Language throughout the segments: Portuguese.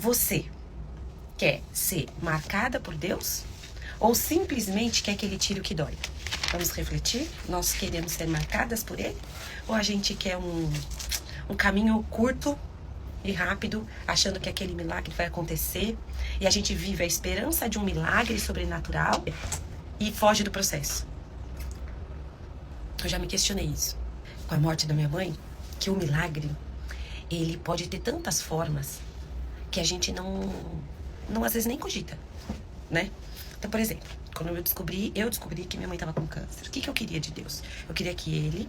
Você quer ser marcada por Deus? Ou simplesmente quer que Ele tire o que dói? Vamos refletir? Nós queremos ser marcadas por Ele? Ou a gente quer um caminho curto e rápido, achando que aquele milagre vai acontecer, e a gente vive a esperança de um milagre sobrenatural e foge do processo? Eu já me questionei isso com a morte da minha mãe, que o milagre, ele pode ter tantas formas que a gente não às vezes nem cogita, né? Então, por exemplo, quando eu descobri que minha mãe estava com câncer. O que eu queria de Deus? Eu queria que Ele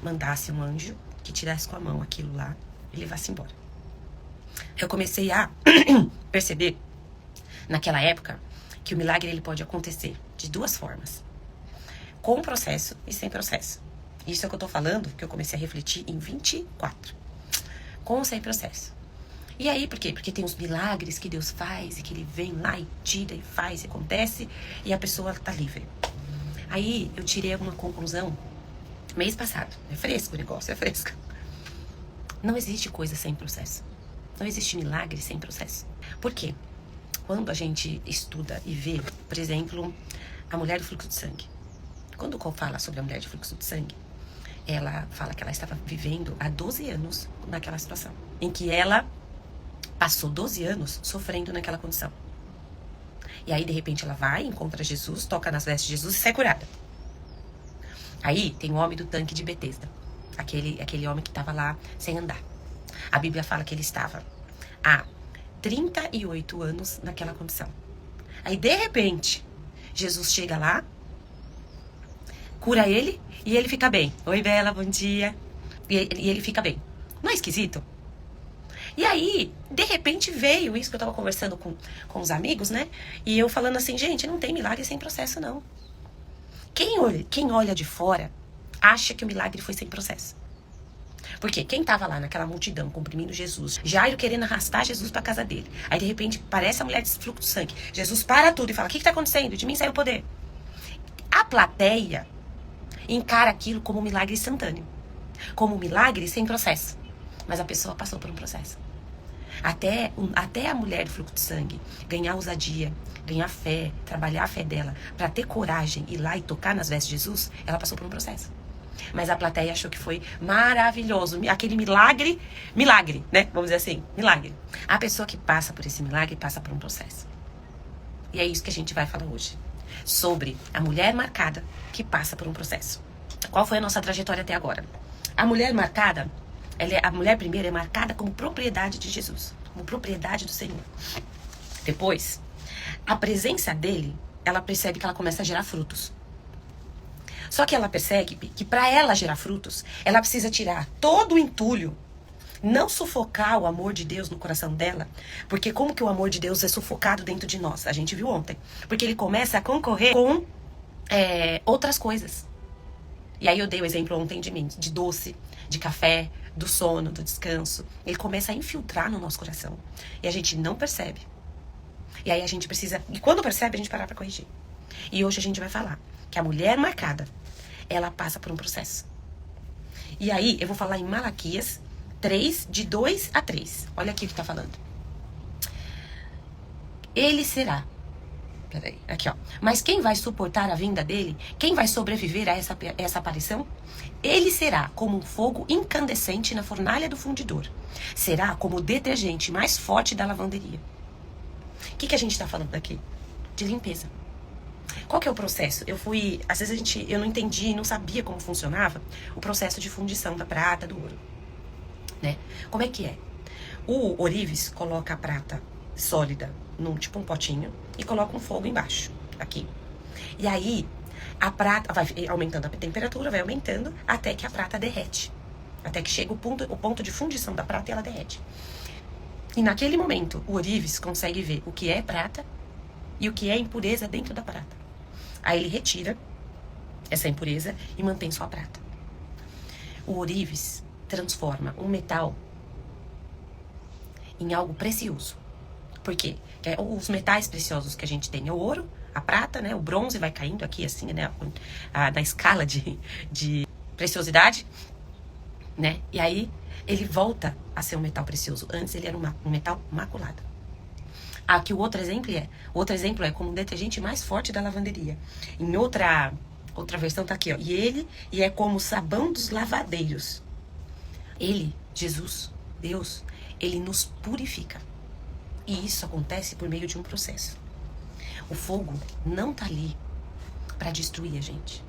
mandasse um anjo que tirasse com a mão aquilo lá e levasse embora. Eu comecei a perceber, naquela época, que o milagre ele pode acontecer de duas formas. Com processo e sem processo. Isso é o que eu tô falando, que eu comecei a refletir em 24. Com ou sem processo. E aí, por quê? Porque tem os milagres que Deus faz e que Ele vem lá e tira e faz e acontece e a pessoa tá livre. Aí, eu tirei alguma conclusão mês passado. É fresco o negócio, é fresco. Não existe coisa sem processo. Não existe milagre sem processo. Por quê? Quando a gente estuda e vê, por exemplo, a mulher do fluxo de sangue. Quando fala sobre a mulher de fluxo de sangue, ela fala que ela estava vivendo há 12 anos naquela situação. Em que ela passou 12 anos sofrendo naquela condição. E aí, de repente, ela vai, encontra Jesus, toca nas vestes de Jesus e sai curada. Aí, tem o homem do tanque de Betesda. Aquele homem que estava lá sem andar. A Bíblia fala que ele estava há 38 anos naquela condição. Aí, de repente, Jesus chega lá, cura ele e ele fica bem. Oi, Bela, bom dia. E ele fica bem. Não é esquisito? E aí, de repente veio isso que eu tava conversando com os amigos, né? E eu falando assim, gente, não tem milagre sem processo, não. Quem olha de fora acha que o milagre foi sem processo. Porque quem tava lá naquela multidão comprimindo Jesus, Jairo querendo arrastar Jesus pra casa dele. Aí de repente parece a mulher de fluxo de sangue. Jesus para tudo e fala, o que tá acontecendo? De mim saiu o poder. A plateia encara aquilo como um milagre instantâneo. Como um milagre sem processo. Mas a pessoa passou por um processo. Até a mulher do fluxo de sangue ganhar ousadia, ganhar fé, trabalhar a fé dela, pra ter coragem, ir lá e tocar nas vestes de Jesus, ela passou por um processo. Mas a plateia achou que foi maravilhoso. Aquele milagre, né? Vamos dizer assim, milagre. A pessoa que passa por esse milagre passa por um processo. E é isso que a gente vai falar hoje. Sobre a mulher marcada que passa por um processo. Qual foi a nossa trajetória até agora? A mulher marcada, a mulher primeiro é marcada como propriedade de Jesus. Como propriedade do Senhor. Depois, a presença dele, ela percebe que ela começa a gerar frutos. Só que ela percebe que para ela gerar frutos, ela precisa tirar todo o entulho, não sufocar o amor de Deus no coração dela, porque como que o amor de Deus é sufocado dentro de nós? A gente viu ontem. Porque ele começa a concorrer com outras coisas. E aí eu dei o exemplo ontem de mim, de doce, de café, do sono, do descanso. Ele começa a infiltrar no nosso coração. E a gente não percebe. E aí a gente precisa, e quando percebe, a gente parar pra corrigir. E hoje a gente vai falar que a mulher marcada, ela passa por um processo. E aí, eu vou falar em Malaquias 3, de 2 a 3. Olha aqui o que tá falando. Ele será. Peraí, aqui ó. Mas quem vai suportar a vinda dele? Quem vai sobreviver a essa aparição? Ele será como um fogo incandescente na fornalha do fundidor. Será como o detergente mais forte da lavanderia. O que a gente tá falando aqui? De limpeza. Qual que é o processo? Às vezes eu não entendi, não sabia como funcionava o processo de fundição da prata, do ouro, né? Como é que é? O ourives coloca a prata sólida num tipo um potinho e coloca um fogo embaixo, aqui. E aí, a prata vai aumentando a temperatura, vai aumentando até que a prata derrete. Até que chega o ponto de fundição da prata e ela derrete. E naquele momento, o ourives consegue ver o que é prata e o que é impureza dentro da prata. Aí ele retira essa impureza e mantém só a prata. O ourives transforma um metal em algo precioso. Por quê? Porque os metais preciosos que a gente tem é o ouro, a prata, né? O bronze vai caindo aqui assim, né? Na escala de preciosidade, né? E aí ele volta a ser um metal precioso. Antes ele era um metal maculado. Aqui o outro exemplo é como um detergente mais forte da lavanderia. Em outra versão tá aqui, ó. E é como o sabão dos lavadeiros. Ele, Jesus, Deus, ele nos purifica. E isso acontece por meio de um processo. O fogo não tá ali para destruir a gente.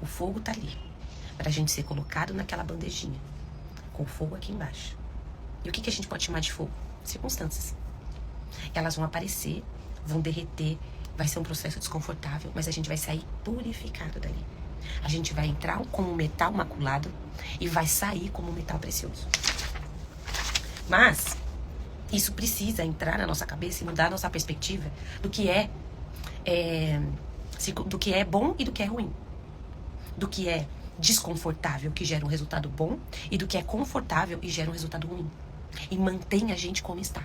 O fogo tá ali pra gente ser colocado naquela bandejinha, com o fogo aqui embaixo. E o que a gente pode chamar de fogo? Circunstâncias. Elas vão aparecer, vão derreter, vai ser um processo desconfortável, mas a gente vai sair purificado dali. A gente vai entrar como um metal maculado e vai sair como um metal precioso. Mas isso precisa entrar na nossa cabeça e mudar a nossa perspectiva do que é bom e do que é ruim. Do que é desconfortável, que gera um resultado bom, e do que é confortável e gera um resultado ruim. E mantém a gente como está.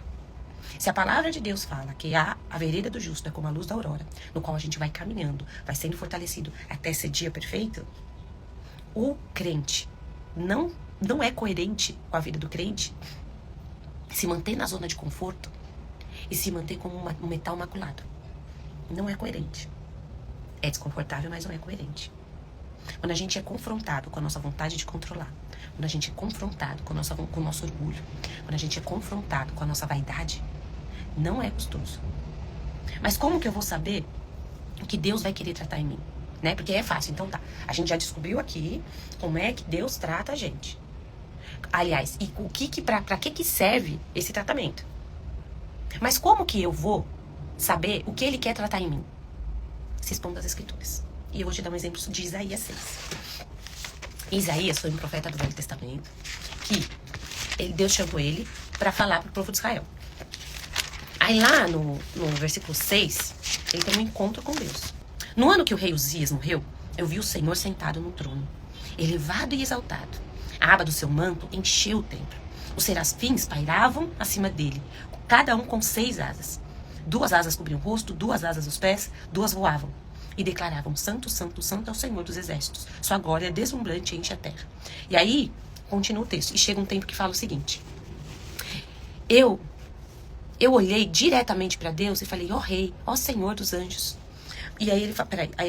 Se a palavra de Deus fala que a vereda do justo é como a luz da aurora, no qual a gente vai caminhando, vai sendo fortalecido até ser dia perfeito, o crente não é coerente com a vida do crente se manter na zona de conforto e se manter como um metal maculado. Não é coerente. É desconfortável, mas não é coerente. Quando a gente é confrontado com a nossa vontade de controlar, quando a gente é confrontado com o nosso orgulho, quando a gente é confrontado com a nossa vaidade, não é gostoso. Mas como que eu vou saber o que Deus vai querer tratar em mim? Né? Porque é fácil, então tá. A gente já descobriu aqui como é que Deus trata a gente. Aliás, e pra que serve esse tratamento? Mas como que eu vou saber o que Ele quer tratar em mim? Se expondo às Escrituras. E eu vou te dar um exemplo de Isaías 6. Isaías foi um profeta do Velho Testamento que Deus chamou ele para falar para o povo de Israel. Aí lá no versículo 6, ele tem um encontro com Deus. No ano que o rei Uzias morreu, eu vi o Senhor sentado no trono, elevado e exaltado. A aba do seu manto encheu o templo. Os serafins pairavam acima dele, cada um com 6 asas. 2 asas cobriam o rosto, 2 asas os pés, 2 voavam. E declaravam: Santo, Santo, Santo é o Senhor dos Exércitos. Sua glória deslumbrante enche a terra. E aí, continua o texto. E chega um tempo que fala o seguinte. Eu olhei diretamente para Deus e falei: ó Rei, ó Senhor dos anjos. E aí ele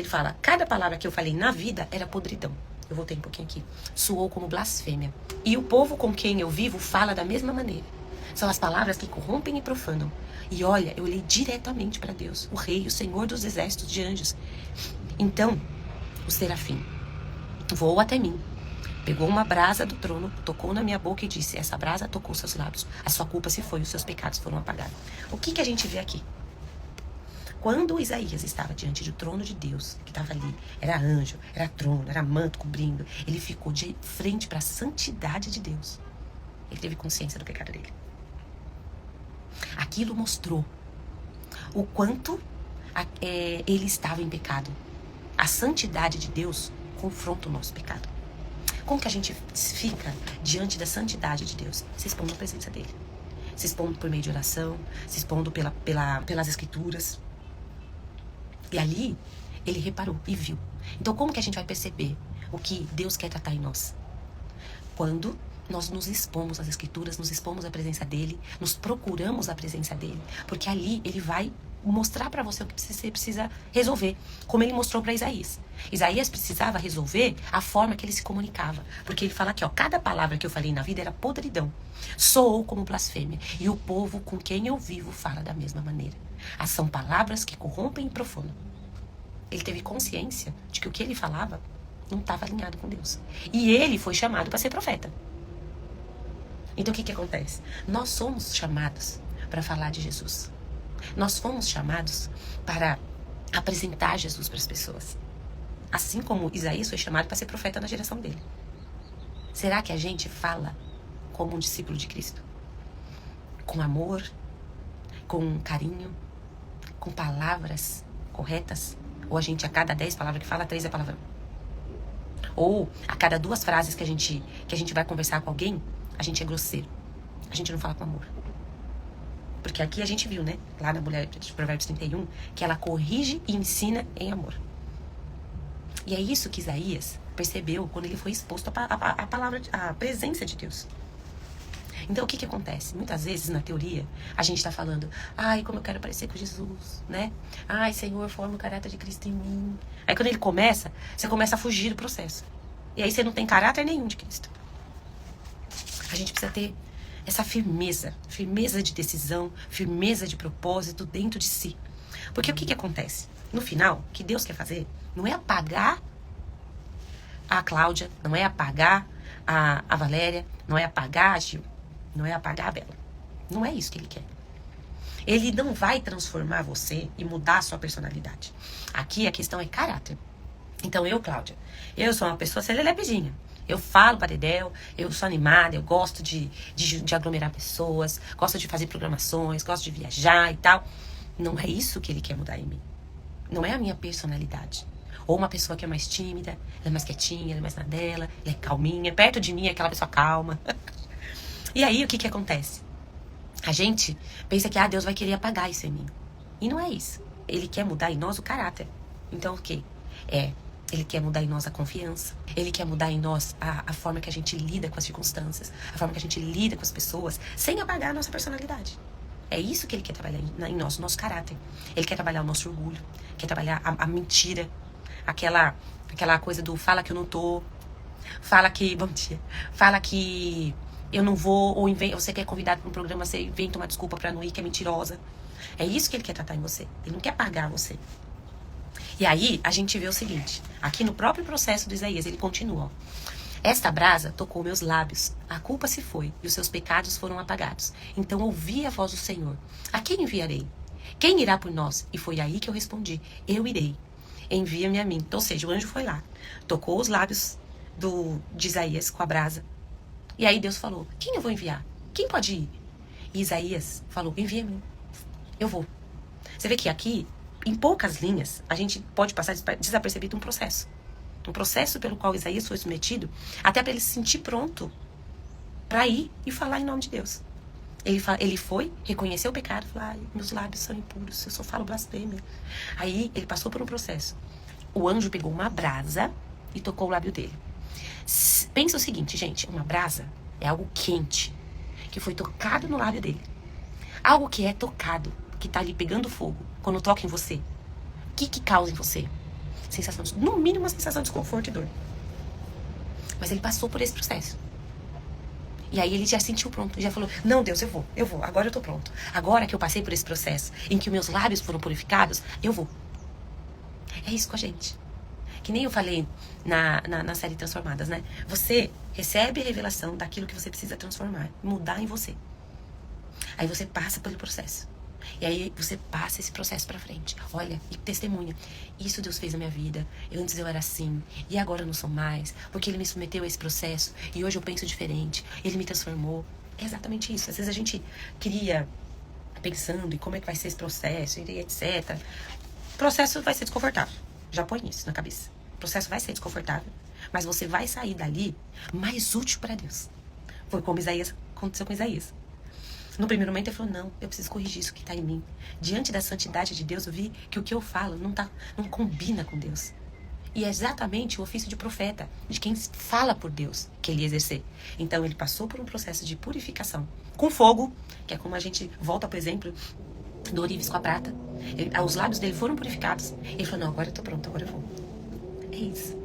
fala: cada palavra que eu falei na vida era podridão. Eu voltei um pouquinho aqui. Soou como blasfêmia. E o povo com quem eu vivo fala da mesma maneira. São as palavras que corrompem e profanam. E olha, eu olhei diretamente para Deus, o Rei, o Senhor dos exércitos de anjos. Então, o serafim voou até mim, pegou uma brasa do trono, tocou na minha boca e disse: essa brasa tocou seus lábios, a sua culpa se foi, os seus pecados foram apagados. O que a gente vê aqui? Quando Isaías estava diante do trono de Deus, que estava ali, era anjo, era trono, era manto cobrindo, ele ficou de frente para a santidade de Deus. Ele teve consciência do pecado dele. Aquilo mostrou o quanto ele estava em pecado. A santidade de Deus confronta o nosso pecado. Como que a gente fica diante da santidade de Deus? Se expondo à presença dele. Se expondo por meio de oração, se expondo pelas escrituras. E ali, ele reparou e viu. Então, como que a gente vai perceber o que Deus quer tratar em nós? Quando nós nos expomos às escrituras, nos expomos à presença dele, nos procuramos a presença dele, porque ali ele vai mostrar para você o que você precisa resolver, como ele mostrou para Isaías. Isaías precisava resolver a forma que ele se comunicava, porque ele fala aqui, ó, cada palavra que eu falei na vida era podridão, soou como blasfêmia, e o povo com quem eu vivo fala da mesma maneira. São palavras que corrompem e profanam. Ele teve consciência de que o que ele falava não estava alinhado com Deus. E ele foi chamado para ser profeta. Então o que acontece? Nós somos chamados para falar de Jesus. Nós fomos chamados para apresentar Jesus para as pessoas. Assim como Isaías foi chamado para ser profeta na geração dele. Será que a gente fala como um discípulo de Cristo? Com amor, com carinho, com palavras corretas? Ou a gente, a cada 10 palavras que fala, 3 é palavrão? Ou a cada 2 frases que a gente vai conversar com alguém, a gente é grosseiro. A gente não fala com amor. Porque aqui a gente viu, né? Lá na mulher de Provérbios 31, que ela corrige e ensina em amor. E é isso que Isaías percebeu quando ele foi exposto à palavra, à presença de Deus. Então, o que que acontece? Muitas vezes, na teoria, a gente tá falando, ai, como eu quero parecer com Jesus, né? Ai, Senhor, forma o caráter de Cristo em mim. Aí, quando ele começa, você começa a fugir do processo. E aí, você não tem caráter nenhum de Cristo. A gente precisa ter essa firmeza de decisão, firmeza de propósito dentro de si. Porque o que que acontece? No final, o que Deus quer fazer não é apagar a Cláudia, não é apagar a Valéria, não é apagar a Gil, não é apagar a Bela. Não é isso que ele quer. Ele não vai transformar você e mudar a sua personalidade. Aqui a questão é caráter. Então eu, Cláudia, eu sou uma pessoa serelepezinha. Eu falo para Dedéu, eu sou animada, eu gosto de aglomerar pessoas, gosto de fazer programações, gosto de viajar e tal. Não é isso que ele quer mudar em mim. Não é a minha personalidade. Ou uma pessoa que é mais tímida, ela é mais quietinha, ela é mais na dela, ela é calminha. Perto de mim é aquela pessoa calma. E aí o que que acontece? A gente pensa que Deus vai querer apagar isso em mim. E não é isso. Ele quer mudar em nós o caráter. Então o quê? Ele quer mudar em nós a confiança. Ele quer mudar em nós a forma que a gente lida com as circunstâncias. A forma que a gente lida com as pessoas, sem apagar a nossa personalidade. É isso que ele quer trabalhar em nós, o nosso caráter. Ele quer trabalhar o nosso orgulho. Quer trabalhar a mentira. Aquela coisa do fala que eu não tô. Fala que... Bom dia. Fala que eu não vou. Ou você quer convidado para um programa, você inventa uma desculpa pra não ir, que é mentirosa. É isso que ele quer tratar em você. Ele não quer apagar você. E aí, a gente vê o seguinte. Aqui no próprio processo do Isaías, ele continua. Ó. Esta brasa tocou meus lábios. A culpa se foi e os seus pecados foram apagados. Então ouvi a voz do Senhor. A quem enviarei? Quem irá por nós? E foi aí que eu respondi. Eu irei. Envia-me a mim. Então, ou seja, o anjo foi lá. Tocou os lábios de Isaías com a brasa. E aí Deus falou. Quem eu vou enviar? Quem pode ir? E Isaías falou. Envia-me. Eu vou. Você vê que aqui... Em poucas linhas, a gente pode passar desapercebido um processo. Um processo pelo qual Isaías foi submetido, até para ele se sentir pronto para ir e falar em nome de Deus. Ele foi, reconheceu o pecado, falou, meus lábios são impuros, eu só falo blasfêmia. Aí ele passou por um processo. O anjo pegou uma brasa e tocou o lábio dele. Pensa o seguinte, gente, uma brasa é algo quente, que foi tocado no lábio dele. Algo que é tocado, que tá ali pegando fogo, quando toca em você, o que causa em você? Sensação, no mínimo uma sensação de desconforto e dor. Mas ele passou por esse processo. E aí ele já sentiu pronto, já falou, não Deus, eu vou, agora eu tô pronto. Agora que eu passei por esse processo, em que meus lábios foram purificados, eu vou. É isso com a gente. Que nem eu falei na série Transformadas, né? Você recebe a revelação daquilo que você precisa transformar, mudar em você. Aí você passa pelo processo. E aí você passa esse processo pra frente. Olha, e testemunha. Isso Deus fez na minha vida. Antes eu era assim. E agora eu não sou mais. Porque Ele me submeteu a esse processo. E hoje eu penso diferente. Ele me transformou. É exatamente isso. Às vezes a gente cria pensando em como é que vai ser esse processo, e etc. O processo vai ser desconfortável. Já põe isso na cabeça. O processo vai ser desconfortável. Mas você vai sair dali mais útil pra Deus. Foi como aconteceu com Isaías. No primeiro momento ele falou, não, eu preciso corrigir isso que está em mim. Diante da santidade de Deus, eu vi que o que eu falo não combina com Deus. E é exatamente o ofício de profeta, de quem fala por Deus, que ele ia exercer. Então ele passou por um processo de purificação. Com fogo, que é como a gente volta, por exemplo, do ourives com a prata. Os lábios dele foram purificados. Ele falou, não, agora eu estou pronto, agora eu vou. É isso.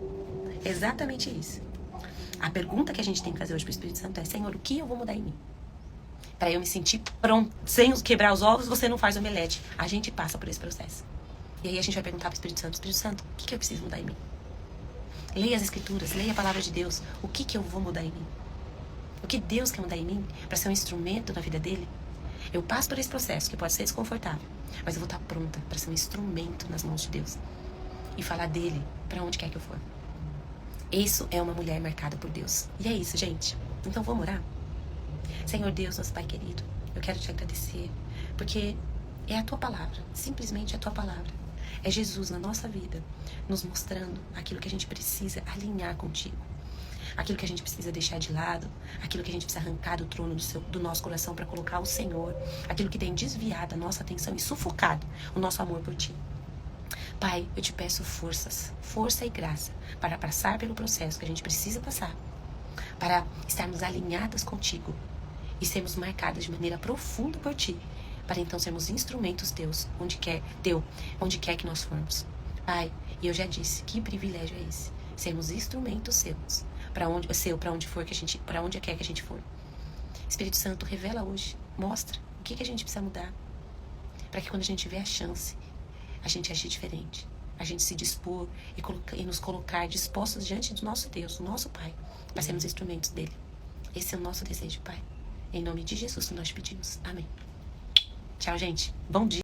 É exatamente isso. A pergunta que a gente tem que fazer hoje para o Espírito Santo é, Senhor, o que eu vou mudar em mim? Para eu me sentir pronto, sem quebrar os ovos, você não faz omelete. A gente passa por esse processo. E aí a gente vai perguntar para o Espírito Santo, o que eu preciso mudar em mim? Leia as Escrituras, leia a Palavra de Deus. O que eu vou mudar em mim? O que Deus quer mudar em mim para ser um instrumento na vida dele? Eu passo por esse processo, que pode ser desconfortável, mas eu vou estar pronta para ser um instrumento nas mãos de Deus. E falar dele para onde quer que eu for. Isso é uma mulher marcada por Deus. E é isso, gente. Então vamos orar? Senhor Deus, nosso Pai querido, eu quero te agradecer, porque é a Tua Palavra, simplesmente a Tua Palavra. É Jesus na nossa vida, nos mostrando aquilo que a gente precisa alinhar contigo. Aquilo que a gente precisa deixar de lado, aquilo que a gente precisa arrancar do trono do nosso coração para colocar o Senhor, aquilo que tem desviado a nossa atenção e sufocado o nosso amor por Ti. Pai, eu te peço força e graça para passar pelo processo que a gente precisa passar, para estarmos alinhadas contigo e sermos marcadas de maneira profunda por Ti, para então sermos instrumentos Deus, onde quer que nós formos. Pai, e eu já disse, que privilégio é esse? Sermos instrumentos seus, para onde quer que a gente for. Espírito Santo, revela hoje, mostra o que a gente precisa mudar, para que quando a gente tiver a chance, a gente agir diferente, a gente se dispor e nos colocar dispostos diante do nosso Deus, do nosso Pai, para sermos instrumentos dele. Esse é o nosso desejo, Pai. Em nome de Jesus que nós pedimos. Amém. Tchau, gente. Bom dia.